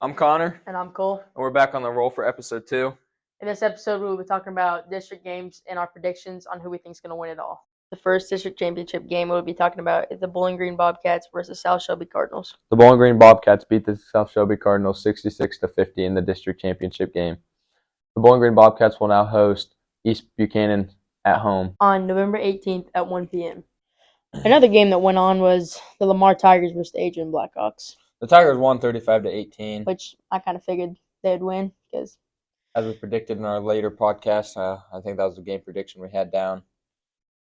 I'm Connor, And I'm Kole. and we're back on the roll for episode 2. In this episode, we will be talking about district games and our predictions on who we think is going to win it all. The first district championship game we'll be talking about is the Bowling Green Bobcats versus South Shelby Cardinals. The Bowling Green Bobcats beat the South Shelby Cardinals 66-50 in the district championship game. The Bowling Green Bobcats will now host East Buchanan at home on November 18th at 1 p.m. Another game that went on was the Lamar Tigers versus the Adrian Blackhawks. The Tigers won 35-18, which I kind of figured they'd win because, as we predicted in our later podcast, I think that was the game prediction we had down.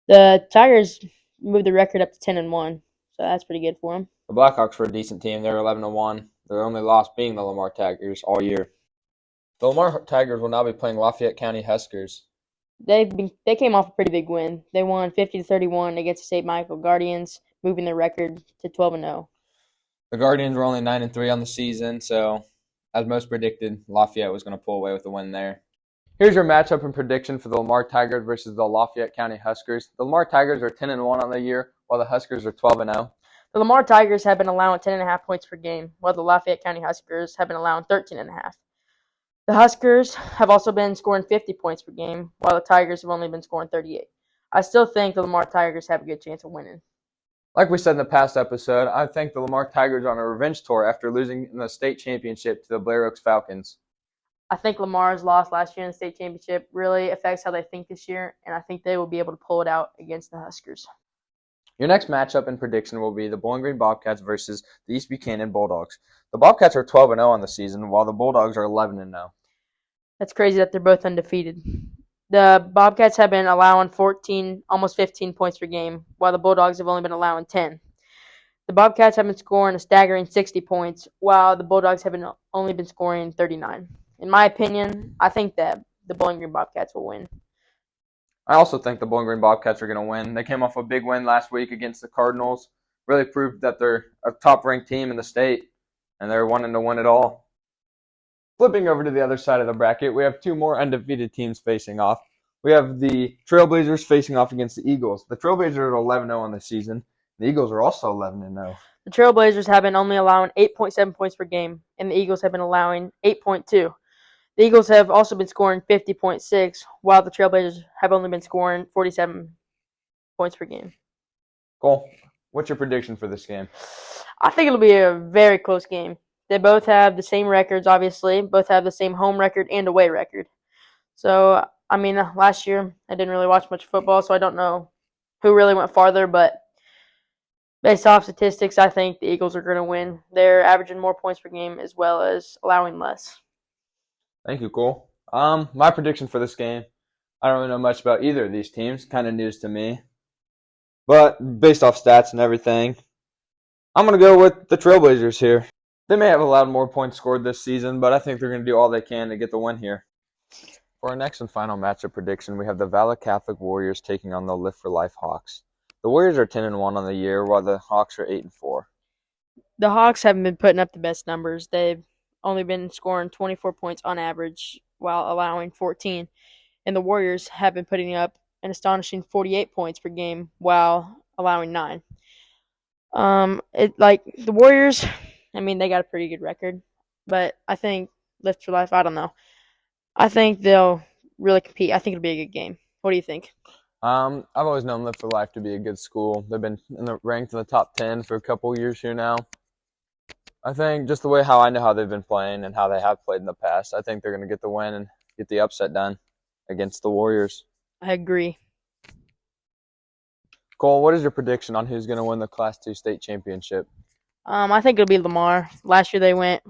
The Tigers moved the record up to 10-1, so that's pretty good for them. The Blackhawks were a decent team. They're 11-1. Their only loss being the Lamar Tigers all year. The Lamar Tigers will now be playing Lafayette County Huskers. They came off a pretty big win. They won 50-31 against the St. Michael Guardians, moving their record to 12-0. The Guardians were only 9-3 on the season, so as most predicted, Lafayette was going to pull away with the win there. Here's your matchup and prediction for the Lamar Tigers versus the Lafayette County Huskers. The Lamar Tigers are 10-1 on the year, while the Huskers are 12-0. The Lamar Tigers have been allowing 10.5 points per game, while the Lafayette County Huskers have been allowing 13.5. The Huskers have also been scoring 50 points per game, while the Tigers have only been scoring 38. I still think the Lamar Tigers have a good chance of winning. Like we said in the past episode, I think the Lamar Tigers are on a revenge tour after losing in the state championship to the Blair Oaks Falcons. I think Lamar's loss last year in the state championship really affects how they think this year, and I think they will be able to pull it out against the Huskers. Your next matchup and prediction will be the Bowling Green Bobcats versus the East Buchanan Bulldogs. The Bobcats are 12-0 on the season, while the Bulldogs are 11-0. That's crazy that they're both undefeated. The Bobcats have been allowing 14, almost 15 points per game, while the Bulldogs have only been allowing 10. The Bobcats have been scoring a staggering 60 points, while the Bulldogs have only been scoring 39. In my opinion, I think that the Bowling Green Bobcats will win. I also think the Bowling Green Bobcats are going to win. They came off a big win last week against the Cardinals. Really proved that they're a top-ranked team in the state, and they're wanting to win it all. Flipping over to the other side of the bracket, we have two more undefeated teams facing off. We have the Trailblazers facing off against the Eagles. The Trailblazers are 11-0 on the season. The Eagles are also 11-0. The Trailblazers have been only allowing 8.7 points per game, and the Eagles have been allowing 8.2. The Eagles have also been scoring 50.6, while the Trailblazers have only been scoring 47 points per game. Cole, what's your prediction for this game? I think it'll be a very close game. They both have the same records, obviously. Both have the same home record and away record. So, last year I didn't really watch much football, so I don't know who really went farther. But based off statistics, I think the Eagles are going to win. They're averaging more points per game as well as allowing less. Thank you, Cole. My prediction for this game, I don't really know much about either of these teams. Kind of news to me. But based off stats and everything, I'm going to go with the Trailblazers here. They may have allowed more points scored this season, but I think they're going to do all they can to get the win here. For our next and final matchup prediction, we have the Valley Catholic Warriors taking on the Live for Life Hawks. The Warriors are 10-1 on the year, while the Hawks are 8-4. The Hawks haven't been putting up the best numbers. They've only been scoring 24 points on average while allowing 14. And the Warriors have been putting up an astonishing 48 points per game while allowing 9. The Warriors, they got a pretty good record. But I think Lift for Life, I don't know. I think they'll really compete. I think it'll be a good game. What do you think? I've always known Live for Life to be a good school. They've been ranked in the top 10 for a couple years here now. I think just the way how I know how they've been playing and how they have played in the past, I think they're going to get the win and get the upset done against the Warriors. I agree. Cole, what is your prediction on who's going to win the Class 2 state championship? I think it'll be Lamar. Last year they went,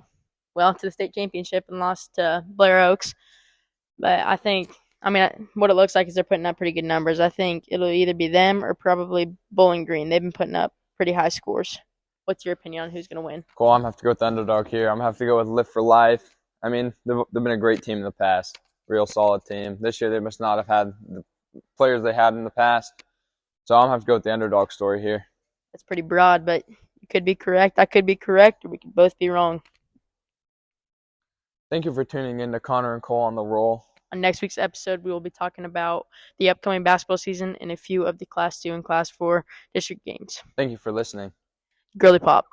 to the state championship and lost to Blair Oaks. But I think, what it looks like is they're putting up pretty good numbers. I think it'll either be them or probably Bowling Green. They've been putting up pretty high scores. What's your opinion on who's going to win? Cool. I'm going to have to go with the underdog here. I'm going to have to go with Live for Life. They've been a great team in the past. Real solid team. This year they must not have had the players they had in the past. So I'm going to have to go with the underdog story here. That's pretty broad, but you could be correct. I could be correct, or we could both be wrong. Thank you for tuning in to Konner and Kole on the Roll. On next week's episode, we will be talking about the upcoming basketball season and a few of the Class 2 and Class 4 district games. Thank you for listening. Girly Pop.